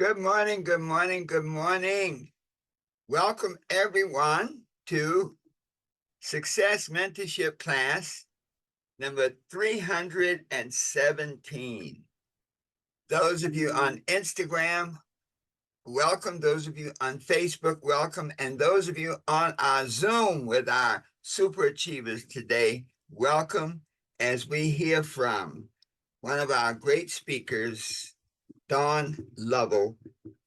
Good morning, good morning, good morning. Welcome everyone to Success Mentorship class number 317. Those of you on Instagram, welcome. Those of you on Facebook, welcome. And those of you on our Zoom with our super achievers today, welcome as we hear from one of our great speakers, Don Lovell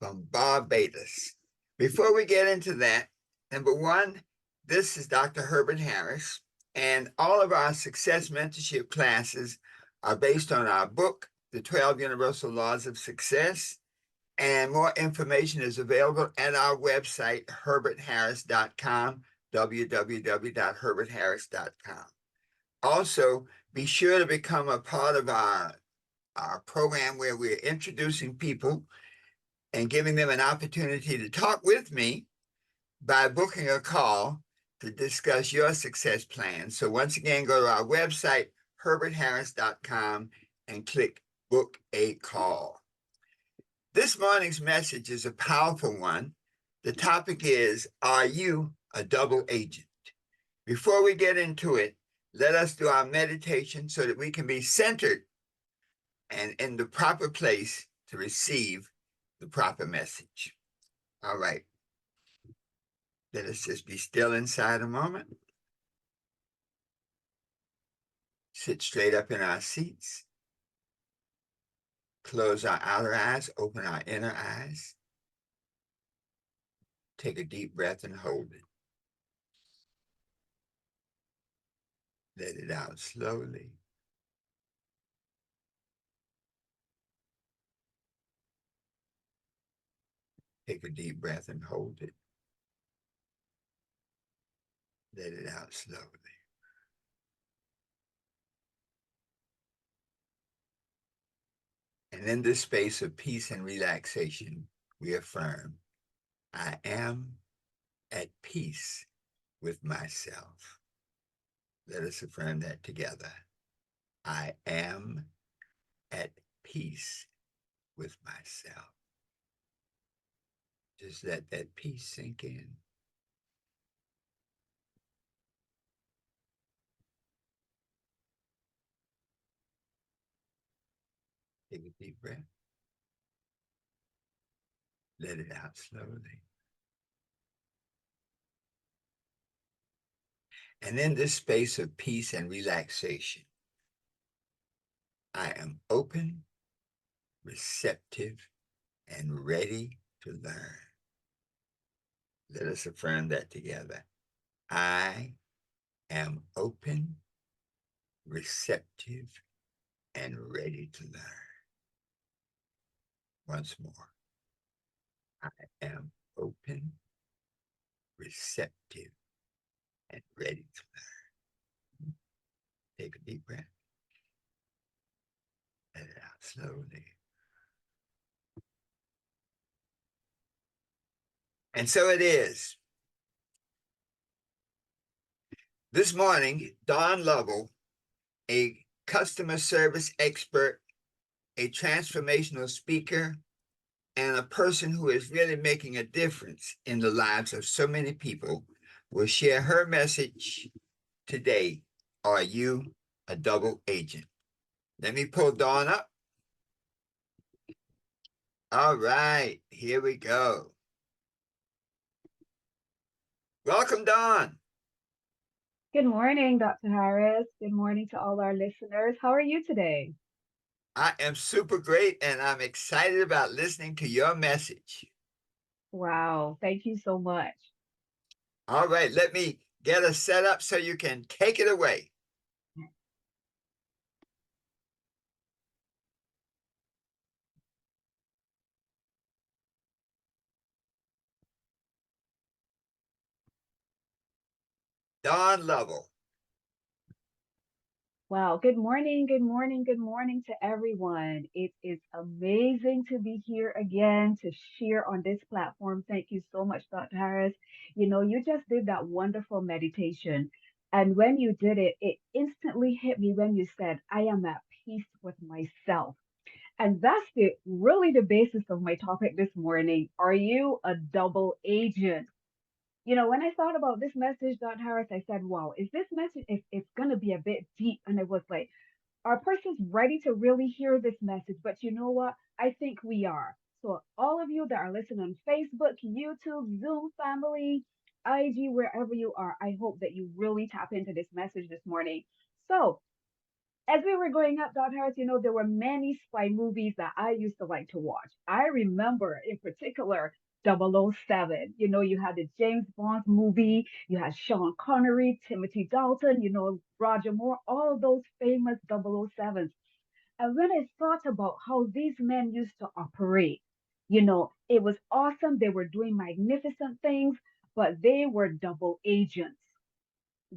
from Barbados. Before we get into that, number one, this is Dr. Herbert Harris, and all of our success mentorship classes are based on our book, The 12 Universal Laws of Success, and more information is available at our website, herbertharris.com, www.herbertharris.com. Also, be sure to become a part of our program where we're introducing people and giving them an opportunity to talk with me by booking a call to discuss your success plan. So once again, go to our website, herbertharris.com, and click book a call. This morning's message is a powerful one. The topic is, are you a double agent? Before we get into it, let us do our meditation so that we can be centered and in the proper place to receive the proper message. All right. Let us just be still inside a moment. Sit straight up in our seats. Close our outer eyes, open our inner eyes. Take a deep breath and hold it. Let it out slowly. Take a deep breath and hold it. Let it out slowly. And in this space of peace and relaxation, we affirm, I am at peace with myself. Let us affirm that together. I am at peace with myself. Just let that peace sink in. Take a deep breath. Let it out slowly. And in this space of peace and relaxation, I am open, receptive, and ready to learn. Let us affirm that together. I am open, receptive, and ready to learn. Once more. I am open, receptive, and ready to learn. Take a deep breath. Let it out slowly. And so it is. This morning, Don Lovell, a customer service expert, a transformational speaker, and a person who is really making a difference in the lives of so many people, will share her message today. Are you a double agent? Let me pull Dawn up. All right, here we go. Welcome, Dawn. Good morning, Dr. Harris. Good morning to all our listeners. How are you today? I am super great, and I'm excited about listening to your message. Wow, thank you so much. All right, let me get us set up so you can take it away. Dawn Lovell. Wow, good morning, good morning, good morning to everyone. It is amazing to be here again to share on this platform. Thank you so much, Dr. Harris. You just did that wonderful meditation. And when you did it, it instantly hit me when you said, I am at peace with myself. And that's the basis of my topic this morning. Are you a double agent? When I thought about this message, Dr. Harris, I said, wow, is this message, it's going to be a bit deep. And I was like, our person's ready to really hear this message. But you know what? I think we are. So, all of you that are listening on Facebook, YouTube, Zoom family, IG, wherever you are, I hope that you really tap into this message this morning. So, as we were growing up, Dr. Harris, there were many spy movies that I used to like to watch. I remember in particular 007. You had the James Bond movie, you had Sean Connery, Timothy Dalton, Roger Moore, all those famous 007s. And when I thought about how these men used to operate, it was awesome. They were doing magnificent things, but they were double agents.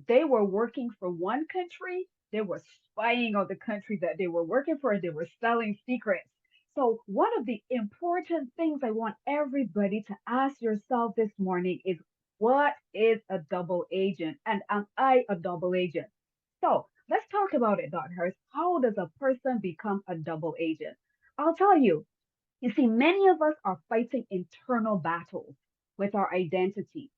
They were working for one country, they were spying on the country that they were working for, they were selling secrets. So, one of the important things I want everybody to ask yourself this morning is, what is a double agent? And am I a double agent? So, let's talk about it, Dr. Hurst. How does a person become a double agent? I'll tell you. You see, many of us are fighting internal battles with our identity.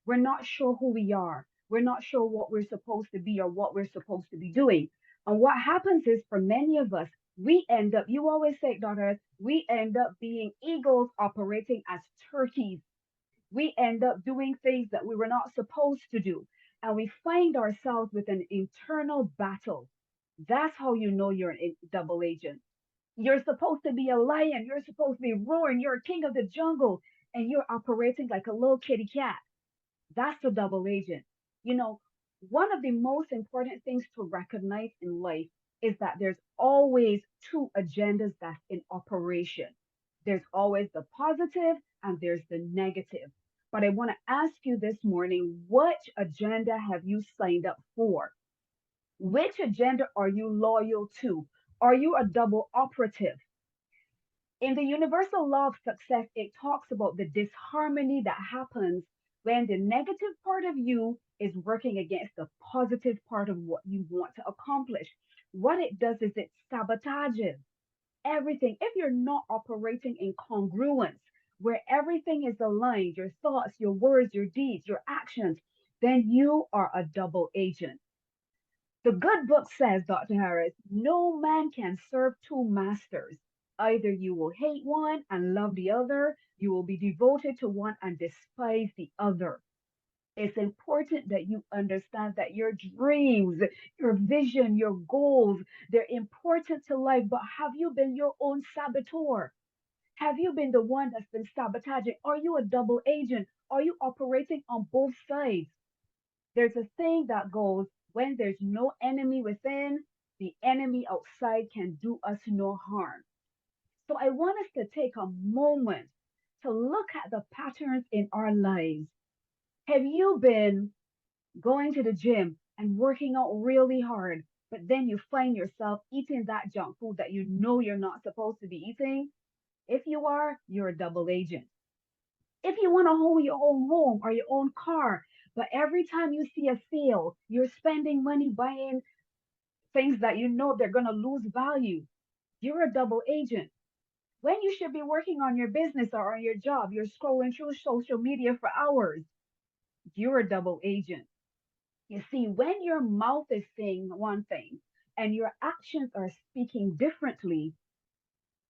We're not sure who we are. We're not sure what we're supposed to be or what we're supposed to be doing. And what happens is, for many of us, we end up, you always say, daughter, we end up being eagles operating as turkeys. We end up doing things that we were not supposed to do. And we find ourselves with an internal battle. That's how you know you're a double agent. You're supposed to be a lion. You're supposed to be roaring. You're a king of the jungle. And you're operating like a little kitty cat. That's the double agent. You know, one of the most important things to recognize in life is that there's always two agendas that's in operation. There's always the positive and there's the negative. But I want to ask you this morning, which agenda have you signed up for? Which agenda are you loyal to? Are you a double operative? In the universal law of success, it talks about the disharmony that happens when the negative part of you is working against the positive part of what you want to accomplish. What it does is it sabotages everything. If you're not operating in congruence, where everything is aligned, your thoughts, your words, your deeds, your actions, then you are a double agent. The good book says, Dr. Harris, no man can serve two masters. Either you will hate one and love the other, you will be devoted to one and despise the other. It's important that you understand that your dreams, your vision, your goals, they're important to life, but have you been your own saboteur? Have you been the one that's been sabotaging? Are you a double agent? Are you operating on both sides? There's a saying that goes, when there's no enemy within, the enemy outside can do us no harm. So I want us to take a moment to look at the patterns in our lives. Have you been going to the gym and working out really hard, but then you find yourself eating that junk food that you know you're not supposed to be eating? If you are, you're a double agent. If you want to own your own home or your own car, but every time you see a sale, you're spending money buying things that you know they're going to lose value, you're a double agent. When you should be working on your business or on your job, you're scrolling through social media for hours, you're a double agent. You see, when your mouth is saying one thing and your actions are speaking differently,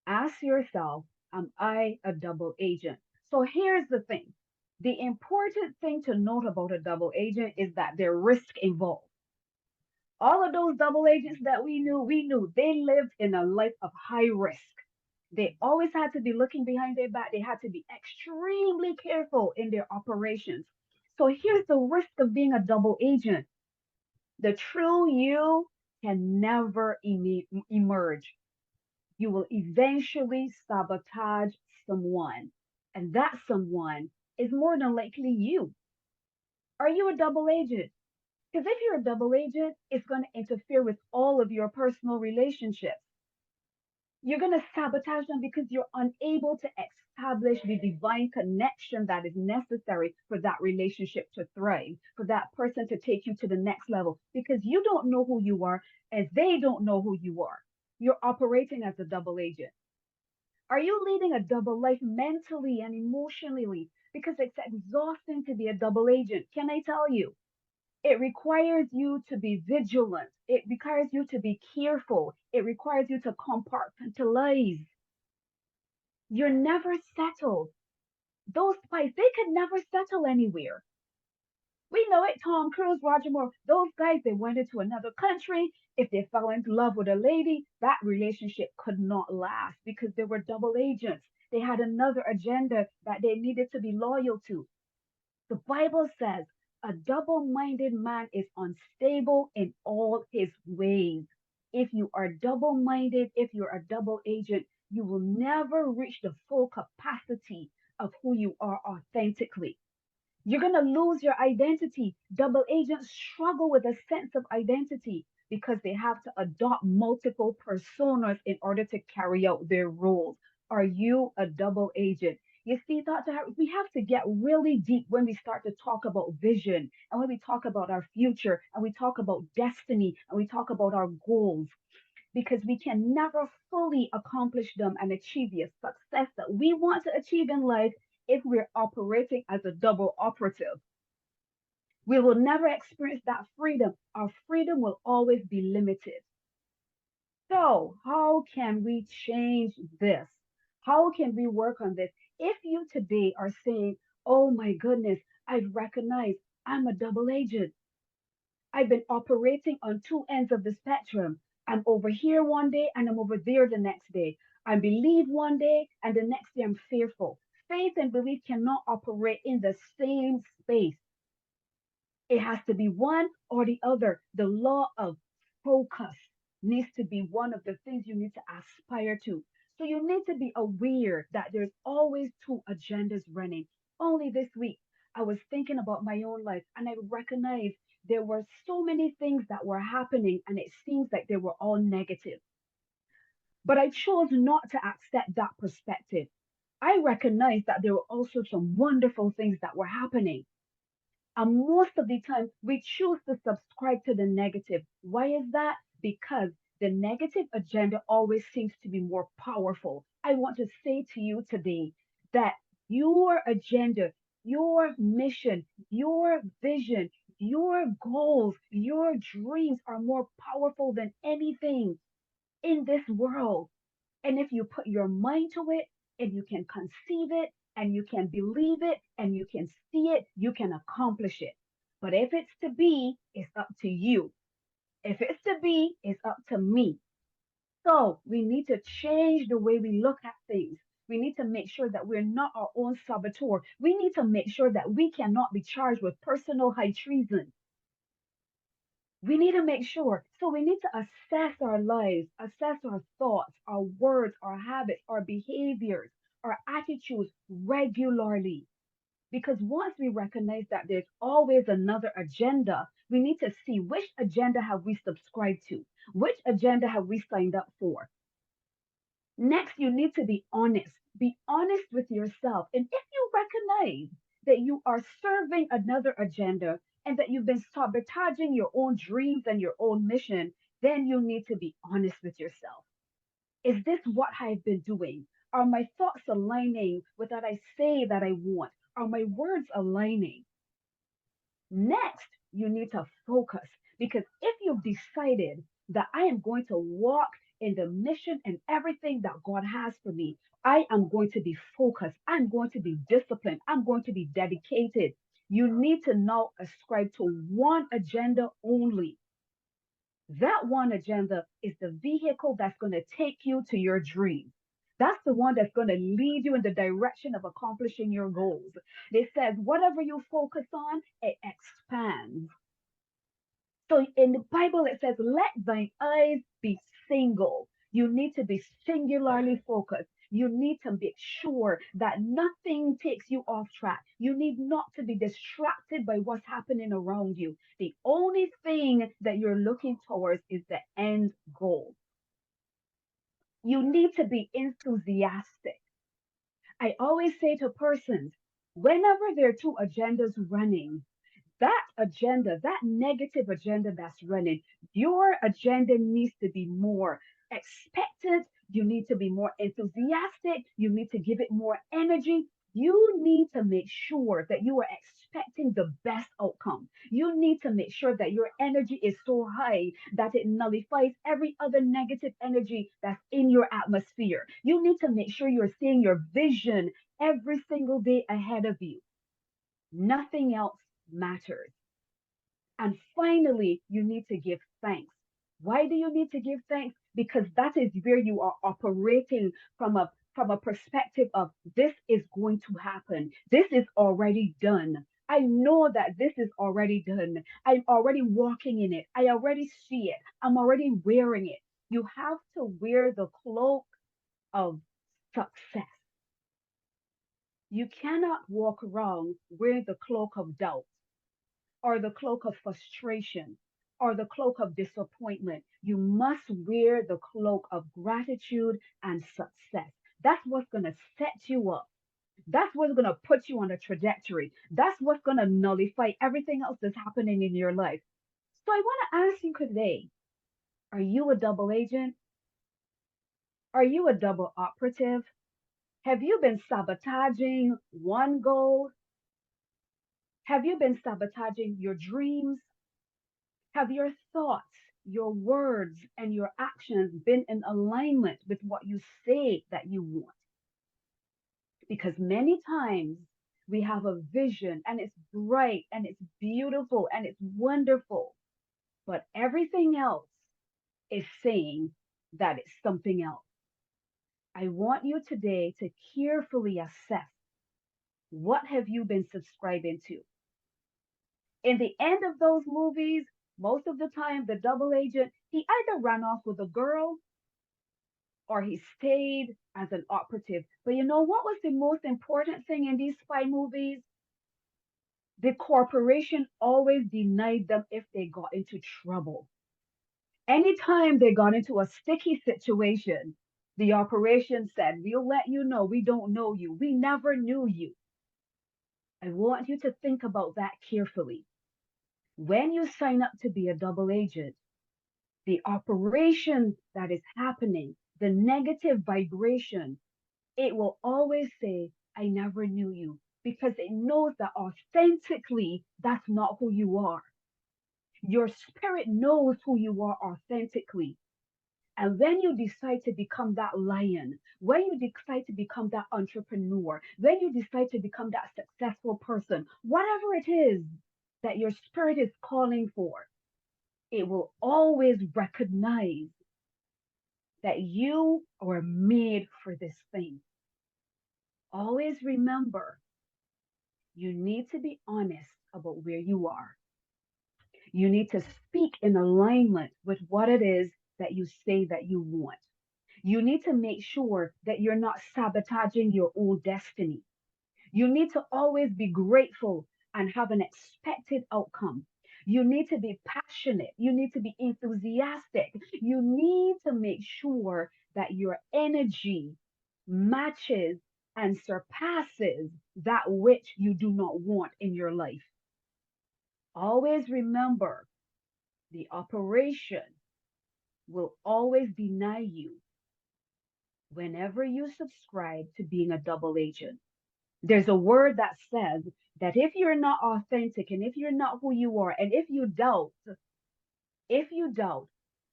ask yourself, am I a double agent? So here's the thing. The important thing to note about a double agent is that there's risk involved. All of those double agents that we knew they lived in a life of high risk. They always had to be looking behind their back. They had to be extremely careful in their operations. So here's the risk of being a double agent. The true you can never emerge. You will eventually sabotage someone, and that someone is more than likely you. Are you a double agent? Because if you're a double agent, it's going to interfere with all of your personal relationships. You're going to sabotage them because you're unable to establish the divine connection that is necessary for that relationship to thrive, for that person to take you to the next level, because you don't know who you are and they don't know who you are. You're operating as a double agent. Are you leading a double life mentally and emotionally? Because it's exhausting to be a double agent. Can I tell you? It requires you to be vigilant. It requires you to be careful. It requires you to compartmentalize. You're never settled. Those spies, they could never settle anywhere. We know it. Tom Cruise, Roger Moore, those guys, they went into another country. If they fell into love with a lady, that relationship could not last because they were double agents. They had another agenda that they needed to be loyal to. The Bible says a double minded man is unstable in all his ways. If you are double minded, if you're a double agent, you will never reach the full capacity of who you are authentically. You're going to lose your identity. Double agents struggle with a sense of identity because they have to adopt multiple personas in order to carry out their roles. Are you a double agent? You see, Dr. Harris, we have to get really deep when we start to talk about vision and when we talk about our future and we talk about destiny and we talk about our goals because we can never fully accomplish them and achieve the success that we want to achieve in life if we're operating as a double operative. We will never experience that freedom. Our freedom will always be limited. So, how can we change this? How can we work on this? If you today are saying, oh my goodness, I've recognized I'm a double agent. I've been operating on two ends of the spectrum. I'm over here one day and I'm over there the next day. I believe one day and the next day I'm fearful. Faith and belief cannot operate in the same space. It has to be one or the other. The law of focus needs to be one of the things you need to aspire to. So you need to be aware that there's always two agendas running. Only this week, I was thinking about my own life and I recognized there were so many things that were happening and it seems like they were all negative. But I chose not to accept that perspective. I recognized that there were also some wonderful things that were happening. And most of the time, we choose to subscribe to the negative. Why is that? Because the negative agenda always seems to be more powerful. I want to say to you today that your agenda, your mission, your vision, your goals, your dreams are more powerful than anything in this world. And if you put your mind to it and you can conceive it and you can believe it and you can see it, you can accomplish it. But if it's to be, it's up to you. If it's to be, it's up to me. So we need to change the way we look at things. We need to make sure that we're not our own saboteur. We need to make sure that we cannot be charged with personal high treason. We need to make sure. So we need to assess our lives, assess our thoughts, our words, our habits, our behaviors, our attitudes regularly. Because once we recognize that there's always another agenda, we need to see which agenda have we subscribed to, which agenda have we signed up for. Next, you need to be honest. Be honest with yourself. And if you recognize that you are serving another agenda and that you've been sabotaging your own dreams and your own mission, then you need to be honest with yourself. Is this what I've been doing? Are my thoughts aligning with what I say that I want? Are my words aligning? Next, you need to focus because if you've decided that I am going to walk in the mission and everything that God has for me, I am going to be focused. I'm going to be disciplined. I'm going to be dedicated. You need to now ascribe to one agenda only. That one agenda is the vehicle that's going to take you to your dream. That's the one that's going to lead you in the direction of accomplishing your goals. It says, whatever you focus on, it expands. So in the Bible, it says, let thine eyes be single. You need to be singularly focused. You need to make sure that nothing takes you off track. You need not to be distracted by what's happening around you. The only thing that you're looking towards is the end goal. You need to be enthusiastic. I always say to persons, whenever there are two agendas running, that agenda, that negative agenda that's running, your agenda needs to be more expectant, You need to be more enthusiastic. You need to give it more energy. You need to make sure that you are expecting the best outcome. You need to make sure that your energy is so high that it nullifies every other negative energy that's in your atmosphere. You need to make sure you're seeing your vision every single day ahead of you. Nothing else matters. And finally, you need to give thanks. Why do you need to give thanks? Because that is where you are operating from a perspective of this is going to happen. This is already done. I know that this is already done. I'm already walking in it. I already see it. I'm already wearing it. You have to wear the cloak of success. You cannot walk around wearing the cloak of doubt or the cloak of frustration or the cloak of disappointment. You must wear the cloak of gratitude and success. That's what's going to set you up. That's what's going to put you on a trajectory. That's what's going to nullify everything else that's happening in your life. So I want to ask you today, are you a double agent? Are you a double operative? Have you been sabotaging one goal? Have you been sabotaging your dreams? Have your thoughts, your words, and your actions been in alignment with what you say that you want? Because many times we have a vision and it's bright and it's beautiful and it's wonderful, but everything else is saying that it's something else. I want you today to carefully assess, what have you been subscribing to? In the end of those movies, most of the time, the double agent, he either ran off with a girl or he stayed as an operative. But you know what was the most important thing in these spy movies? The corporation always denied them if they got into trouble. Anytime they got into a sticky situation, the operation said, we'll let you know, we don't know you, we never knew you. I want you to think about that carefully. When you sign up to be a double agent, the operation that is happening, the negative vibration, it will always say, I never knew you, because it knows that authentically, that's not who you are. Your spirit knows who you are authentically. And when you decide to become that lion, when you decide to become that entrepreneur, when you decide to become that successful person, whatever it is that your spirit is calling for, it will always recognize that you are made for this thing. Always remember, you need to be honest about where you are. You need to speak in alignment with what it is that you say that you want. You need to make sure that you're not sabotaging your own destiny. You need to always be grateful and have an expected outcome. You need to be passionate. You need to be enthusiastic. You need to make sure that your energy matches and surpasses that which you do not want in your life. Always remember, the operation will always deny you whenever you subscribe to being a double agent. There's a word that says that if you're not authentic and if you're not who you are, and if you doubt,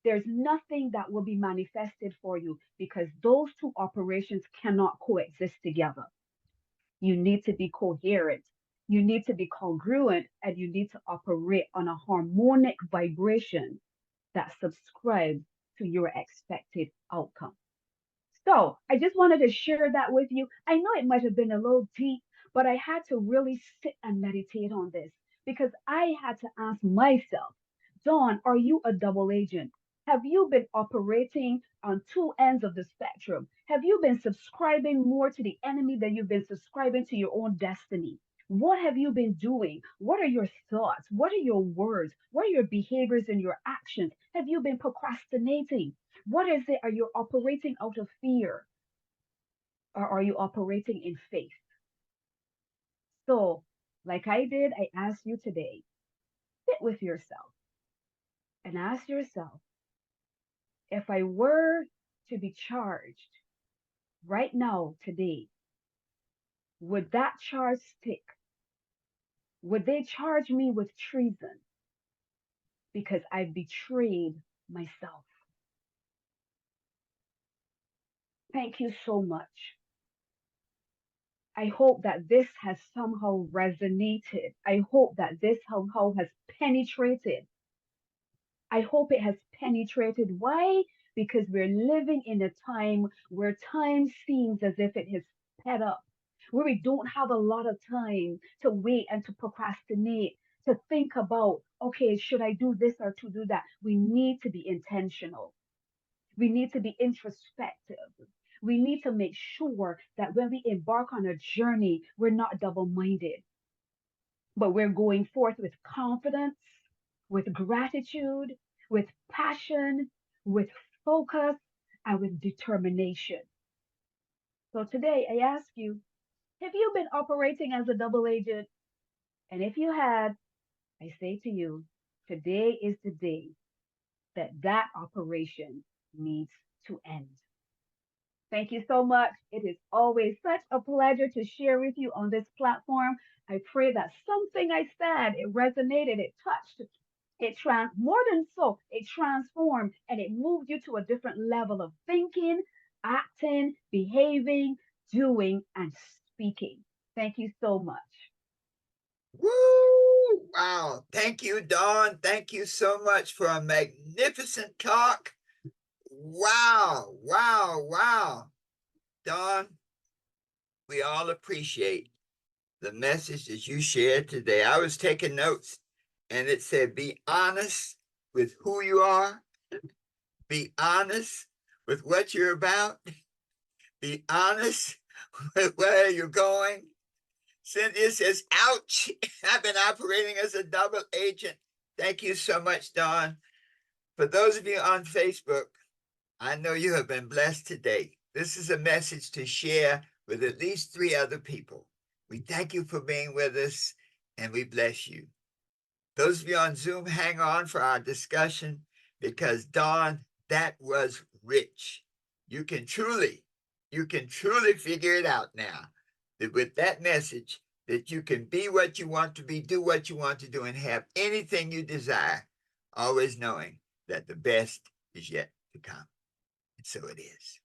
there's nothing that will be manifested for you, because those two operations cannot coexist together. You need to be coherent. You need to be congruent, and you need to operate on a harmonic vibration that subscribes to your expected outcome. So I just wanted to share that with you. I know it might have been a little deep, but I had to really sit and meditate on this, because I had to ask myself, Dawn, are you a double agent? Have you been operating on two ends of the spectrum? Have you been subscribing more to the enemy than you've been subscribing to your own destiny? What have you been doing? What are your thoughts? What are your words? What are your behaviors and your actions? Have you been procrastinating? What is it? Are you operating out of fear, or are you operating in faith? So, like I did, I ask you today, sit with yourself and ask yourself, if I were to be charged right now, today, would that charge stick? Would they charge me with treason because I've betrayed myself? Thank you so much. I hope that this has somehow resonated. I hope that this somehow has penetrated. I hope it has penetrated. Why? Because we're living in a time where time seems as if it has sped up, where we don't have a lot of time to wait and to procrastinate, to think about, okay, should I do this or to do that? We need to be intentional. We need to be introspective. We need to make sure that when we embark on a journey, we're not double minded, but we're going forth with confidence, with gratitude, with passion, with focus, and with determination. So today I ask you, have you been operating as a double agent? And if you had, I say to you, today is the day that operation needs to end. Thank you so much. It is always such a pleasure to share with you on this platform. I pray that something I said, it resonated, it touched, more than so, it transformed and it moved you to a different level of thinking, acting, behaving, doing, and speaking. Thank you so much. Woo! Wow. Thank you, Dawn. Thank you so much for a magnificent talk. Wow. Wow. Wow. Dawn, we all appreciate the message that you shared today. I was taking notes and it said, be honest with who you are, be honest with what you're about, be honest with where you're going. Cynthia says, ouch, I've been operating as a double agent. Thank you so much, Dawn. For those of you on Facebook, I know you have been blessed today. This is a message to share with at least 3 other people. We thank you for being with us and we bless you. Those of you on Zoom, hang on for our discussion because, Dawn, that was rich. You can truly figure it out now that with that message that you can be what you want to be, do what you want to do, and have anything you desire, always knowing that the best is yet to come. And so it is.